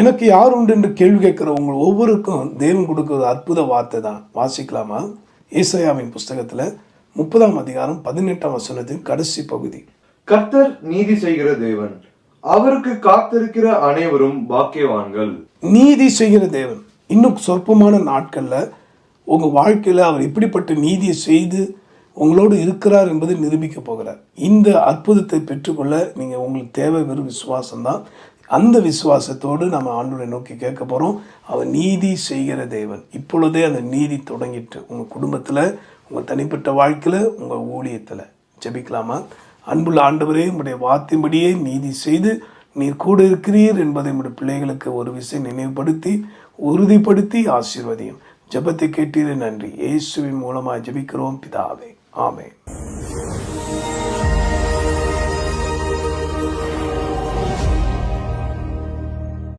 எனக்கு யார் உண்டு என்று கேள்வி கேட்கிற உங்கள் ஒவ்வொருக்கும் தேவன் கொடுக்கிற அற்புத வார்த்தை தான். வாசிக்கலாமா? ஏசாயாவின் புஸ்தகத்துல 30ஆம் அதிகாரம் 18ஆம் வசனத்தின் கடைசி பகுதி. கர்த்தர் நீதி செய்கிற தேவன், அவருக்கு காத்திருக்கிற அனைவரும் பாக்கியவான்கள். நீதி செய்கிற தேவன். இன்னும் சொற்பமான நாட்கள்ல உங்க வாழ்க்கையில அவர் எப்படிப்பட்ட நீதியை செய்து உங்களோடு இருக்கிறார் என்பதை நிரூபிக்க போகிறார். இந்த அற்புதத்தை பெற்றுக்கொள்ள நீங்க உங்களுக்கு தேவை வெறும் விசுவாசம்தான். அந்த விசுவாசத்தோடு நம்ம ஆண்டவரை நோக்கி கேட்க போறோம். அவர் நீதி செய்கிற தேவன். இப்பொழுதே அந்த நீதி தொடங்கிட்டு உங்க குடும்பத்துல, உங்க தனிப்பட்ட வாழ்க்கையில, உங்க ஊழியத்துல. ஜெபிக்கலாமா? அன்புள்ள ஆண்டவரே, உங்களுடைய வார்த்தையின்படியே நீதி செய்து நீர் கூட இருக்கிறீர் என்பதை உடைய பிள்ளைகளுக்கு ஒரு விஷயம் நினைவுபடுத்தி உறுதிப்படுத்தி ஆசீர்வதியும். ஜெபத்தை கேட்டீரே, நன்றி. இயேசுவின் மூலமாக ஜெபிக்கிறோம் பிதாவே, ஆமென்.